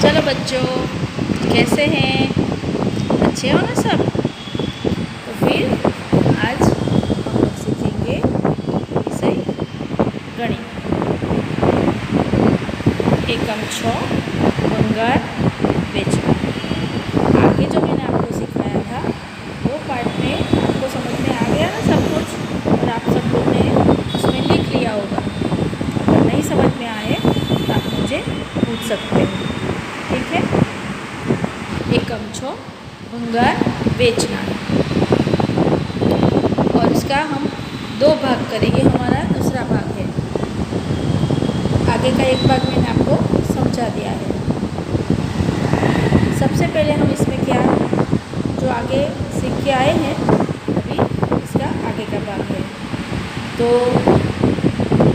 चलो बच्चों, कैसे हैं? अच्छे हो ना सब? तो फिर आज हम लोग सीखेंगे विषय गणित। एकम छ भंगार वेचना। आगे जो मैंने आपको सिखाया था वो पार्ट में आपको समझ में आ गया ना सब कुछ, और आप सब लोग ने उसमें लिख लिया होगा। अगर नहीं समझ में आए तो आप मुझे पूछ सकते हो, ठीक है? एकम छ भंगार वेचना, और इसका हम दो भाग करेंगे। हमारा दूसरा भाग है। आगे का एक भाग मैंने आपको समझा दिया है। सबसे पहले हम इसमें क्या जो आगे सीख के आए हैं, अभी इसका आगे का भाग है। तो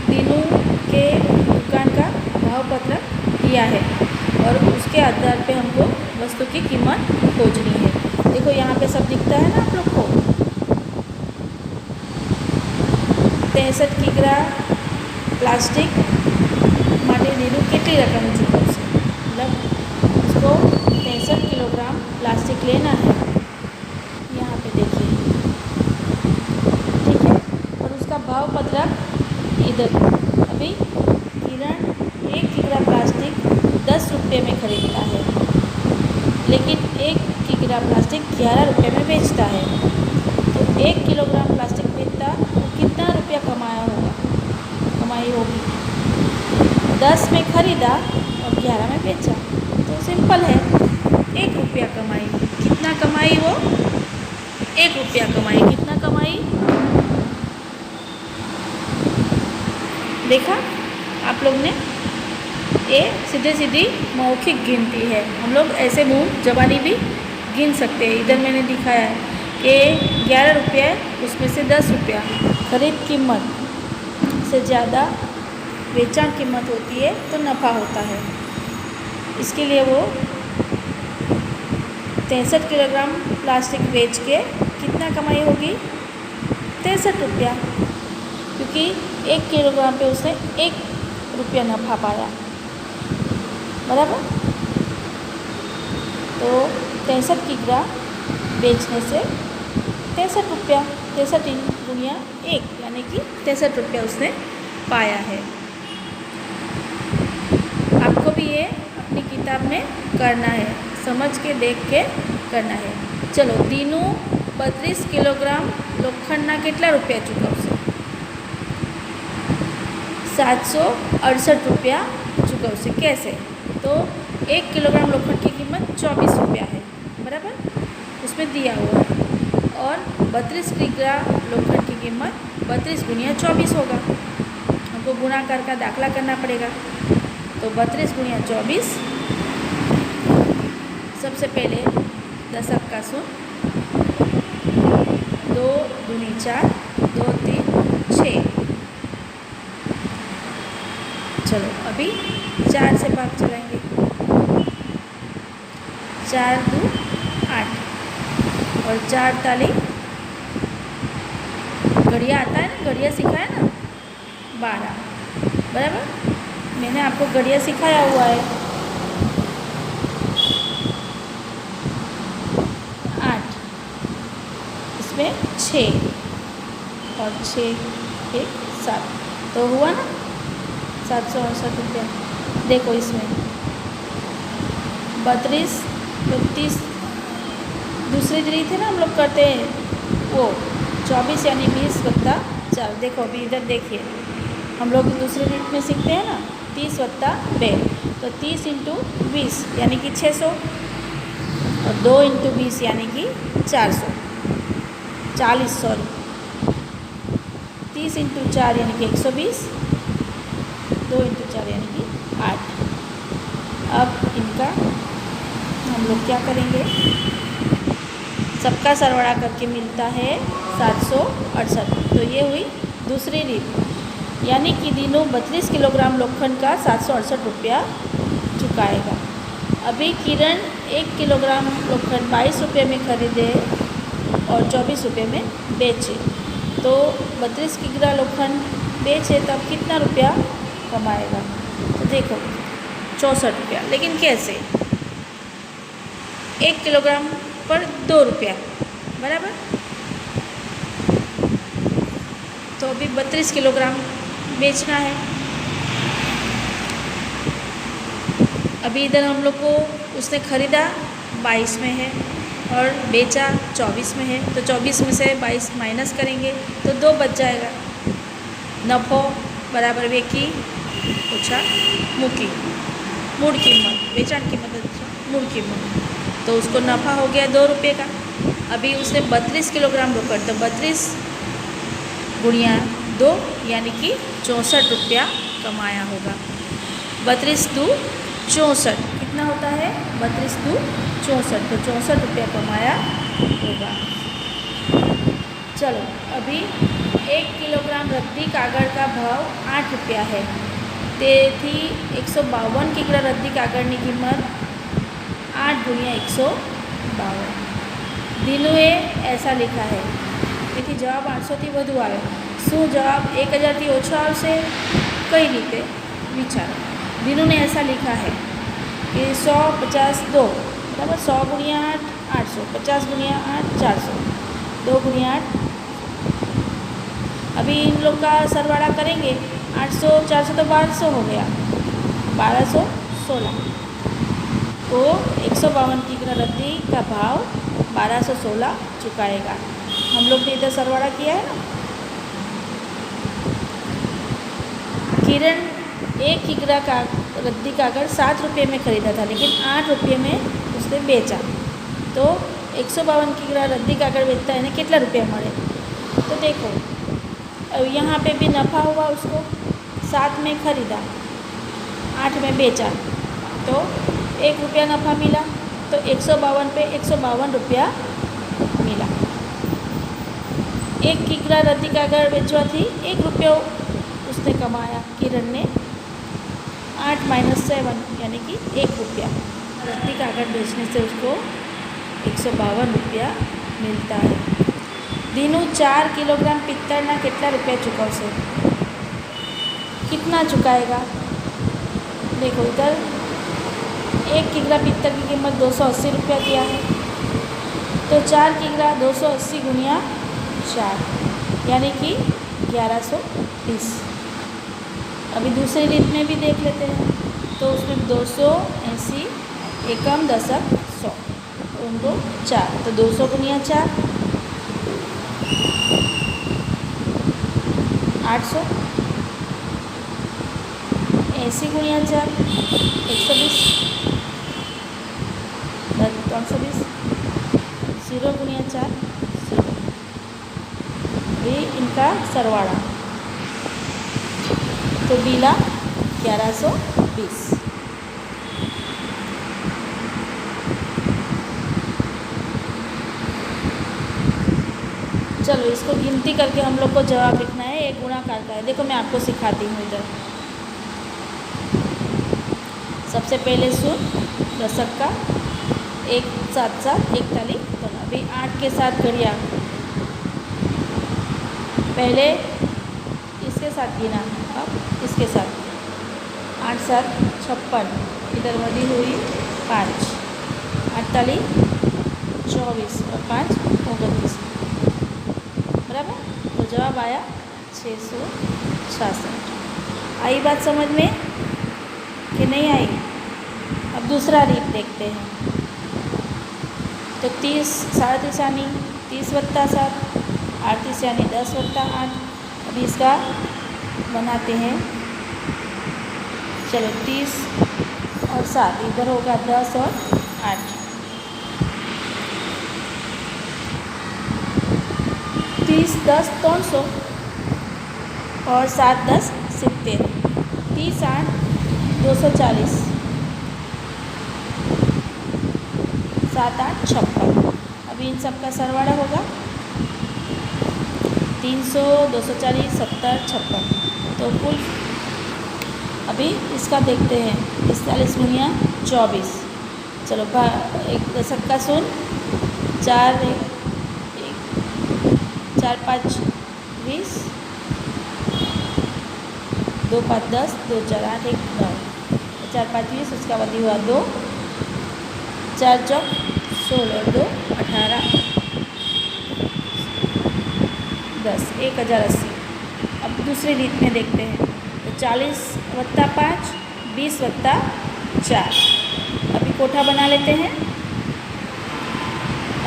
तीनों के दुकान का भाव पत्रक दिया है और उसके आधार पे हमको वस्तु की कीमत खोजनी है। देखो यहाँ पे सब दिखता है ना आप लोग को। 63 किग्रा प्लास्टिक માટે નીરું કેટલી રકમ ચૂકવશે? मतलब उसको 63 किलोग्राम प्लास्टिक लेना है। यहाँ पे देखिए, ठीक है। और उसका भाव पत्रक इधर। अभी किरण 1 किग्रा प्लास्टिक 10 रुपये में खरीदता है, लेकिन 1 किग्रा प्लास्टिक 11 रुपये में बेचता है। तो 1 किलोग्राम प्लास्टिक बेचता तो कितना रुपया कमाई होगी? 10 में खरीदा और 11 में बेचा, तो सिंपल है, 1 रुपया कमाई। कितना कमाई वो? 1 रुपया कमाई। कितना कमाई? देखा आप लोग ने? ये सीधे सीधी मौखिक गिनती है। हम लोग ऐसे मुँह जबानी भी गिन सकते हैं। इधर मैंने दिखाया है कि 11 रुपये, उसमें से 10 रुपया खरीद कीमत से ज़्यादा बेचान कीमत होती है तो नफ़ा होता है। इसके लिए वो 63 किलोग्राम प्लास्टिक बेच के कितना कमाई होगी? 63 रुपया, क्योंकि 1 किलोग्राम पे उसने 1 रुपया नफ़ा पाया, बराबर। तो 63 किग्रा बेचने से 63 रुपया, 63 गुणिया 1 यानी कि 63 रुपया उसने पाया है। आपको भी ये अपनी किताब में करना है, समझ के देख के करना है। चलो, तीनों 32 किलोग्राम लोखंडना કેટલા रुपया चूकवશે? 768 रुपया चूकवશે। कैसे? तो 1 किलोग्राम लोखंड की कीमत 24 रुपया है, बराबर, उसमें दिया हुआ है। और 32 किग्रा लोखंड की कीमत 32 गुणिया 24 होगा। हमको गुणाकार का दाखला करना पड़ेगा। तो 32 गुणिया 24, सबसे पहले दशक का शून्य, 2 दूनी 4, 2 3 6। चलो, अभी 4 से भाग चलाएंगे। 4 2 8 और 4 ताली घड़िया आता है ना, घड़िया सिखाया ना, 12, बराबर। मैंने आपको घड़िया सिखाया हुआ है। 8, इसमें 6 और 6 1 7, तो हुआ ना 768 रुपया। देखो इसमें 32 32 दूसरी रीत है ना, हम लोग करते हैं वो 24 यानी 20 वत्ता 4। देखो अभी इधर देखिए, हम लोग दूसरी रीत में सीखते हैं ना 30 वत्ता 2, तो 30 इंटू 20 यानी कि 600, और 2 इंटू 20 यानी कि 400, 40, सॉरी, 30 इंटू 4 यानी कि 120, 2 इंटू 4 यानी कि 8। अब इनका हम लोग क्या करेंगे? सबका सरवाड़ा करके मिलता है 768। तो ये हुई दूसरी रीत, यानी कि तीनों 32 किलोग्राम लोखंड का 768 रुपया चुकाएगा। अभी किरण 1 किलोग्राम लोखंड 22 रुपये में खरीदे और 24 रुपये में बेचे, तो 32 किग्रा लोखंड बेचे तब कितना रुपया कमाएगा? तो देखो 64 रुपया। लेकिन कैसे? 1 किलोग्राम पर 2 रुपया, बराबर। तो अभी 32 किलोग्राम बेचना है। अभी इधर हम लोग को उसने ख़रीदा 22 में है और बेचा 24 में है, तो 24 में से 22 माइनस करेंगे तो 2 बच जाएगा। नफो बराबर वेकी ओछा मूकी मूड़ कीमत, वेचाण कीमत मूड़ कीमत, तो उसको नफ़ा हो गया 2 रुपये का। अभी उसने 32 किलोग्राम रोकड़, तो 32 गुणिया 2 यानी कि 64 रुपया कमाया होगा। 32 दू 64 कितना होता है? 32 दू 64, तो 64 रुपया कमाया होगा। चलो अभी 1 किलोग्राम रद्दी कागड़ का भाव 8 रुपया है, તેથી 152 કિગ્રા રદ્દી કાગળની કિંમત 8 ગુણ્યા 152। દિનુએ ऐसा लिखा है, તેથી જવાબ 800 થી વધુ આવે। શું જવાબ 1000 થી ઓછો આવશે? કઈ રીતે વિચારો। दिनुने ऐसा लिखा है कि 100 50 2 बराबर 100 गुणिया 8 800, 50 गुणिया 8 400, 2 गुणिया 8। अभी इन लोग का सरवाड़ा करेंगे, 800 400 तो 1200 हो गया, 1216। तो 152 किग्रा रद्दी का भाव 1216 चुकाएगा। हम लोग ने इधर सरवाड़ा किया है ना। किरण 1 किग्रा का रद्दी कागड़ 7 रुपये में ख़रीदा था, लेकिन 8 रुपये में उसने बेचा, तो 152 किग्रा रद्दी कागड़ बेचता है ना, कितना रुपया मळे? तो देखो अब यहाँ पे भी नफ़ा हुआ, उसको 7 में ख़रीदा 8 में बेचा, तो 1 रुपया नफ़ा मिला, तो 152 पे 152 रुपया मिला। 1 किग्रा रद्दी कागड़ बेचवाथी 1 रुपयो उसने कमाया किरण ने। 8 - 7 यानी कि 1 रुपया रद्दी कागड़ बेचने से उसको 152 रुपया मिलता है। दिनु 4 किलोग्राम पित्तळना कितना रुपया चुकावशे? कितना चुकाएगा? देखो इधर 1 किग्रा पित्तल की कीमत 280 रुपया दिया है, तो 4 किग्रा 280 गुणिया 4 यानी कि 1120। अभी दूसरी रीत में भी देख लेते हैं, तो उसमें 280 एकम दशक 100 उनको 4, तो 200 गुणिया 4 800, 80 गुणिया 4 120, 320, 0 गुणिया 4 0। ये इनका सरवाड़ा, तो बीला 1120। चलो इसको गिनती करके हम लोग को जवाब लिखना है। एक गुणाकार का है, देखो मैं आपको सिखाती हूँ। इधर सबसे पहले शून्य दशक का 1 7 7 41 तो अभी 8 के साथ घड़िया, पहले इसके साथ गिना, अब इसके साथ 8 7 56, इधर वधी हुई 5 48 24 और 5 29, बराबर। तो जवाब आया 666। आई बात समझ में कि नहीं आई? अब दूसरा रीत देखते हैं। तो 30 37 यानी 30 + 7 38 यानी 10 + 8। अभी इसका बनाते हैं। चलो 30 और 7 इधर होगा 10 और 8, 30 10 300 और 7 10 70, 30 8 240, 7 8 56। अभी इन सब का सरवाड़ा होगा 300 240 70 56, तो कुल अभी इसका देखते हैं 45 गुणिया 24। चलो एक दशक का शून्य 4 4 5 20, 2 5 10 2 4 8 1 9, 4 5 20, उसका बदी हुआ 2, 4 चौक 16 और 2 18 10 1080। अब दूसरी रीत में देखते हैं। तो 40 + 5 20 + 4। अभी कोठा बना लेते हैं।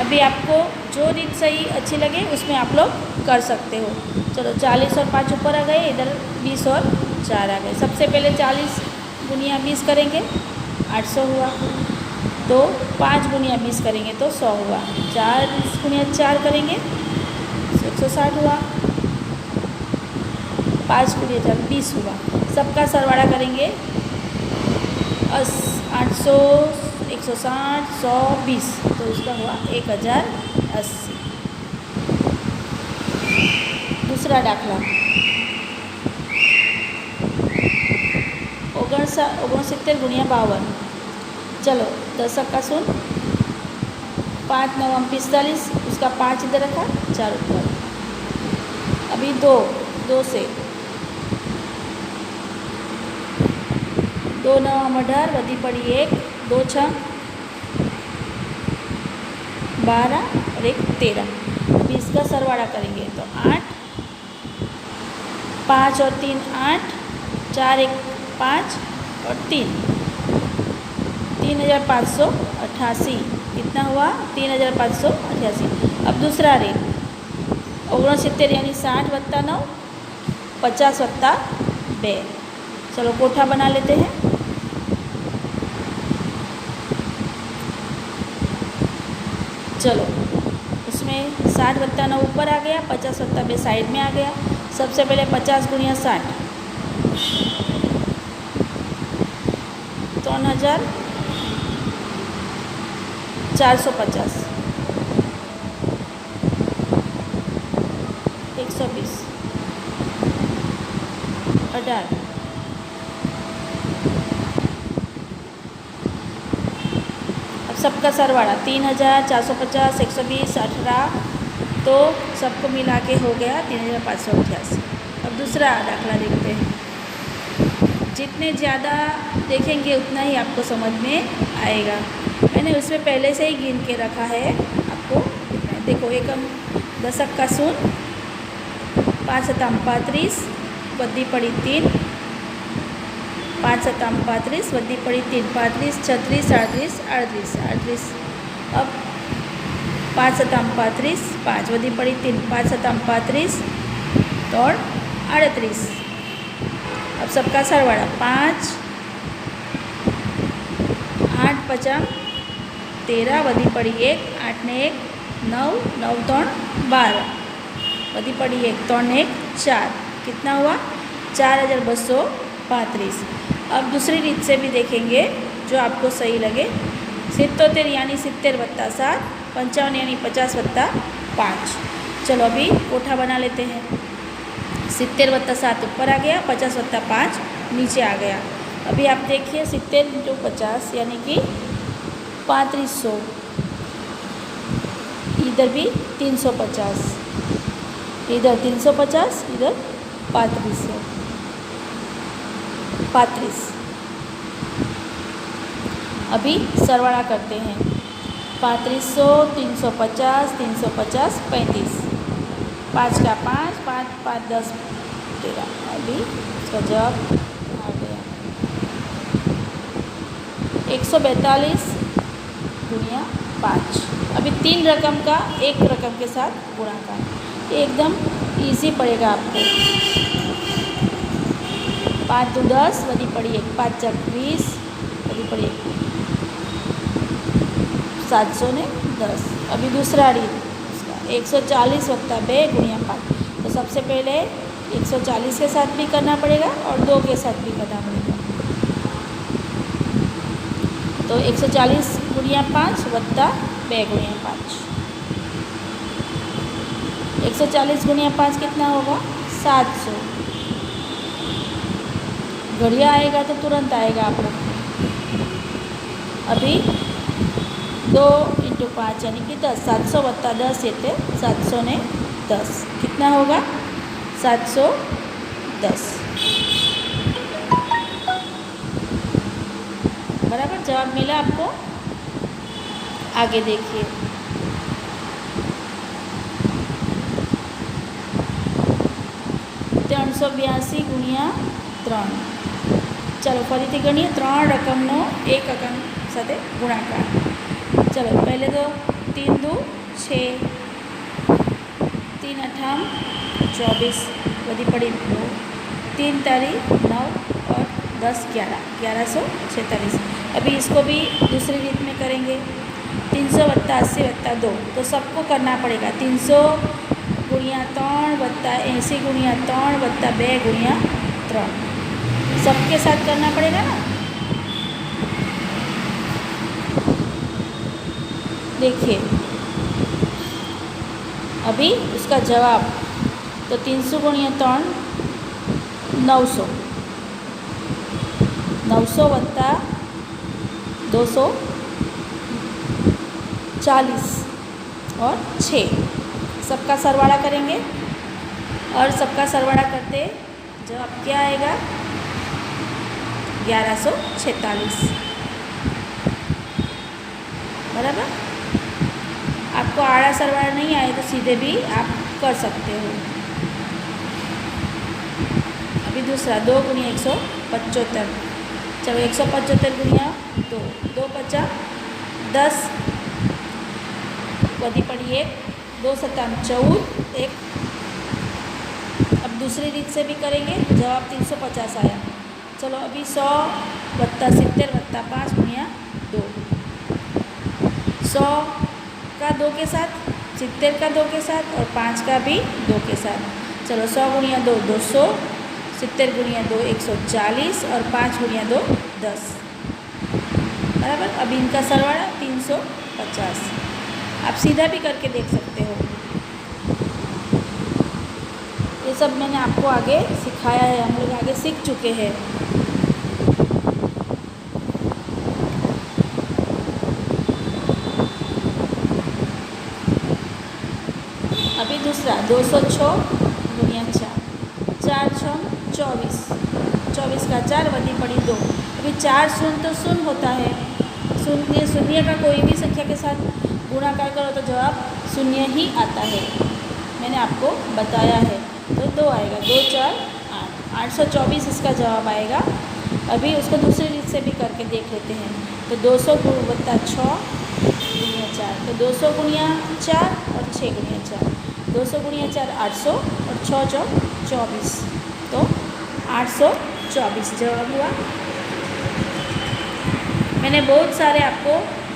अभी आपको जो रीत सही अच्छी लगे उसमें आप लोग कर सकते हो। चलो 40 और 5 ऊपर आ गए, इधर 20 और 4 आ गए। सबसे पहले 40 × 20 करेंगे 800 हुआ। तो 5 × 20 करेंगे तो 100 हुआ। 40 × 4 करेंगे 160 हुआ। 5 × 4 20 हुआ। सबका सरवाड़ा करेंगे 800 160 100 20, तो उसका हुआ 1080। दूसरा दाखला 69 × 52। चलो 10 का शून 5 9 45, उसका 5 इधर रखा 4 ऊपर। अभी 2 से 2 9 18 वधी पड़ी 1 2 6 12 और 1 13। अभी इसका सरवाड़ा करेंगे तो 8 5 और 3 8 4 1 5 और 3 3588। कितना हुआ 3588। अब दूसरा रेट 69 यानी 60 + 9 50 + 2। चलो कोठा बना लेते हैं। चलो उसमें 60 + 9 ऊपर आ गया, 50 + 2 साइड में आ गया। सबसे पहले 50 × 60 3450 120 18। अब सबका सरवाड़ा 3450 120 18, तो सबको मिला के हो गया 3588। अब दूसरा दाखला देखते हैं। जितने ज़्यादा देखेंगे उतना ही आपको समझ में आएगा। मैंने उसमें पहले से ही गिन के रखा है आपको। देखो एकम 10 का शून 5 × 35 वधी पड़ी 3 5 × 35 वधी पड़ी 3 35 36 38 38 38। अब 5 × 35 5 वधी पड़ी 3 5 × 35 3 38। अब सबका सरवाड़ा 5 8 5 13 वधी पड़ी 1 8 ने 1 9 9 3 12 वधी पड़ी 1 3 1 4। कितना हुआ 4235। अब दूसरी रीत से भी देखेंगे जो आपको सही लगे। 77 यानी 70 + 7 55 यानी 50 + 5। चलो अभी कोठा बना लेते हैं। 70 + 7 ऊपर आ गया, 50 + 5 नीचे आ गया। अभी आप देखिए 70 × 50 यानी कि 3500। इधर भी 350, इधर 350, इधर 3500 35। अभी सरवाड़ा करते हैं। 3500 350 350 35। 5 का 5 5 5 10 13। अभी इसका जवाब आ गया 142 × 5। अभी 3 रकम का एक रकम के साथ गुणाकार एकदम इजी पड़ेगा आपको। 5 2 10 वधी पड़ी 1 5 4 20 वधी पड़ी 1 710। अभी दूसरा रीत उसका 140 + 2 × 5। तो सबसे पहले 140 के साथ भी करना पड़ेगा और 2 के साथ भी करना पड़ेगा। तो 140 × 5 + 2 × 5। 140 × 5 कितना होगा 700। घड़िया आएगा तो तुरंत आएगा आप लोग। अभी 2 × 5 यानी कि 10। 700 + 10 येते 710। कितना होगा 710। बराबर जवाब मिला आपको। आगे देखिए, ત્રણસો બ્યાસી ગુણ્યા 3। चलो फरीथी गणिए, 3 रकमनो एक रकम साथे गुणाकार। चलो पहले तो 3 दू 6, 3 अठाम 24, बधी पड़ी 2, 3 तारी 9 और 10 11, 1146। अभी इसको भी दूसरी रीत में करेंगे। 300 + 80 + 2, तो सबको करना पड़ेगा। 300 गुणिया 3 + 80 गुणिया 3 + 2 गुणिया 3, सबके साथ करना पड़ेगा ना। देखिए अभी उसका जवाब, तो 300 गुणिया 3 900, 900 + 240 और 6, सबका सरवाड़ा करेंगे। और सबका सरवाड़ा करते जवाब क्या आएगा? 1146। बराबर। आपको आड़ा सरवाड़ा नहीं आए तो सीधे भी आप कर सकते हो। अभी दूसरा 2 गुणिया 175। चलो 175 गुणिया 2, 2 × 5 = 10, बधी पड़ी 1, 2 × 7 = 14, 1। अब दूसरी रीत से भी करेंगे, जवाब 350 आया। चलो अभी 100 + 70 + 5 गुणिया 2, 100 का 2 के साथ, 70 का 2 के साथ और 5 का भी 2 के साथ। चलो 100 गुणिया 2 200, 70 गुणिया 2 140 और 5 गुणिया 2 10। बराबर। अब इनका सरवाड़ा 350। आप सीधा भी करके देख सकते हो। ये सब मैंने आपको आगे सिखाया है, हम लोग आगे सीख चुके हैं। अभी दूसरा 206 गुणिया 4, 4 × 24, 24 का 4, बधी पड़ी 2। अभी 4 शून्य तो शून्य होता है, शून्य शून्य का कोई भी संख्या के साथ गुणाकार करो तो जवाब शून्य ही आता है, मैंने आपको बताया है। तो 2 आएगा, 2 × 4 = 8, 824 इसका जवाब आएगा। अभी उसको दूसरी रीत से भी करके देख लेते हैं। तो 200 + 6 गुणिया 4, तो 200 गुणिया 4 और 6 गुणिया 4, 200 गुणिया 4 800 और 6 × 24, तो 824 जवाब हुआ। मैंने बहुत सारे आपको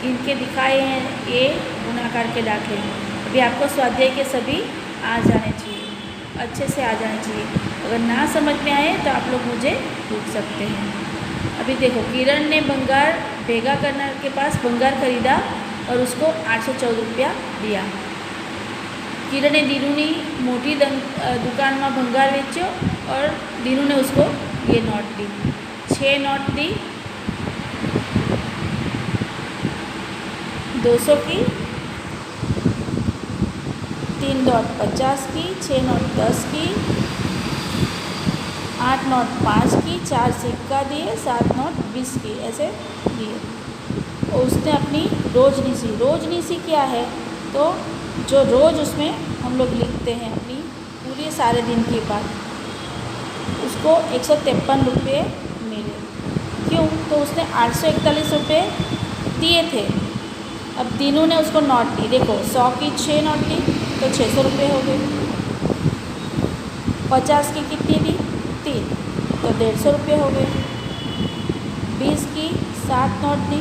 इनके दिखाए हैं, ये गुणाकार के दाखिले। अभी आपको स्वाध्याय के सभी आ जाने चाहिए, अच्छे से आ जाने चाहिए। अगर ना समझ में आए तो आप लोग मुझे पूछ सकते हैं। अभी देखो, किरण ने भंगार भेगा करनार के पास भंगार खरीदा और उसको 814 रुपया दिया। किरण ने दीनू ने मोटी दुकान में भंगार वेच्यो और दीनू ने उसको ये नोट दी, 6 नोट दी, 200 की, 3 नोट 50 की, 6 नोट 10 की, 8 नोट 5 की, 4 सिक्का दिए, 7 नोट 20 की, ऐसे दिए। और उसने अपनी रोजनीसी क्या है? तो जो रोज़ उसमें हम लोग लिखते हैं अपनी पूरे सारे दिन की बात, उसको 153 रुपये मिले। क्यों? तो उसने 841 रुपये दिए थे। अब दीनू ने उसको नोट दी, देखो 100 की 6 नोट दी तो 600 रुपये हो गए। 50 की कितनी दी? 3, तो 150 रुपये हो गए। 20 की 7 नोट दी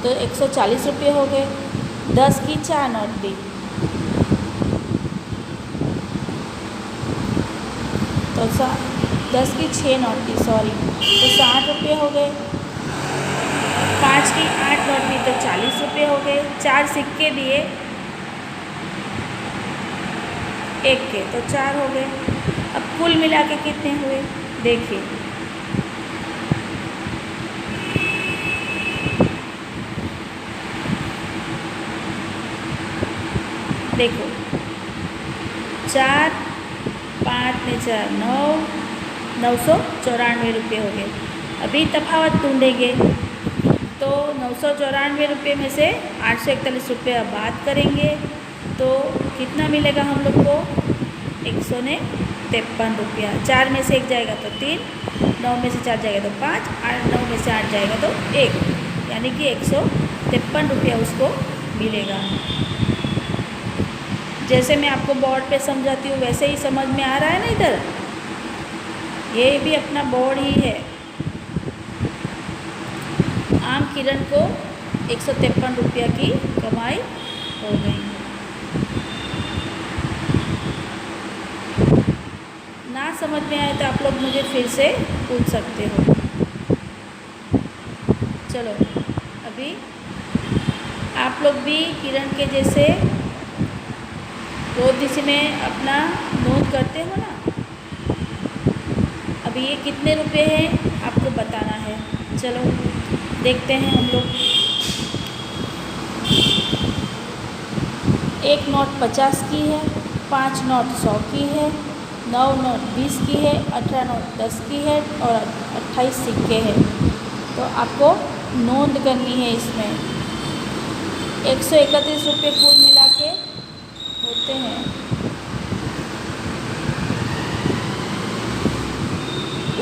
तो 140 रुपये हो गए। 10 की 4 नोट दी तो 10 की 6 नोट दी, सॉरी, तो 60 रुपये हो गए। 5 की 8 नोट दी तो 40 रुपये हो गए। 4 सिक्के दिए एक के तो 4 हो गए। अब कुल मिला के कितने हुए देखिए, देखो 4, 5 ने 4 9, 994 रुपये हो गए। अभी तफावत ढूंढेंगे तो 994 रुपये में से 841 रुपये बात करेंगे तो कितना मिलेगा हम लोग को? 153 रुपया। 4 में से 1 जाएगा तो 3, 9 में से 4 जाएगा तो 5, 9 में से 8 जाएगा तो 1, यानी कि 153 रुपया उसको मिलेगा। जैसे मैं आपको बोर्ड पे समझाती हूँ वैसे ही समझ में आ रहा है ना? इधर ये भी अपना बोर्ड ही है। आम किरण को 153 रुपया की कमाई हो गई। ना समझ में आए तो आप लोग मुझे फिर से पूछ सकते हो। चलो अभी आप लोग भी किरण के जैसे रोज इसी में अपना नोट करते हो ना। अभी ये कितने रुपए हैं आपको बताना है। चलो देखते हैं हम लोग। एक नोट 50 की है, 5 नोट 100 की है, 9 नोट 20 की है, 18 नोट 10 की है और 28 सिक्के हैं। तो आपको नोट करनी है। इसमें 131 रुपये कुल मिला के होते हैं।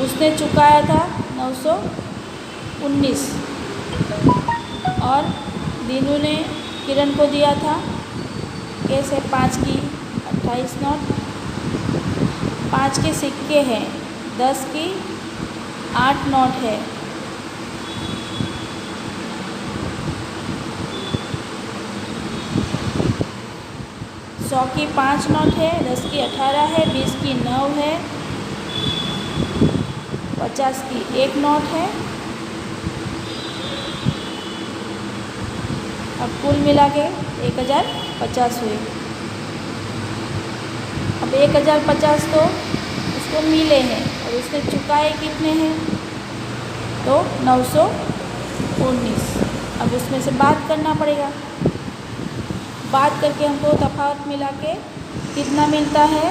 उसने चुकाया था 919 और दीनू ने किरण को दिया था कैसे? 5 की 28 नोट, 5 के सिक्के हैं, 10 की 8 नोट है, 100 की 5 नोट है, 10 की 18 है, 20 की 9 है, 50 की 1 नोट है। अब कुल मिला के 1050 हुए। अब 1050 तो उसको मिले हैं और उसने चुकाए कितने हैं? तो 919। अब उसमें से बात करना पड़ेगा। बात करके हमको तफावत मिला के कितना मिलता है?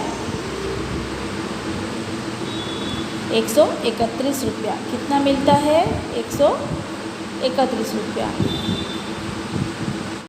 131 रुपया। कितना मिलता है? 131 रुपया।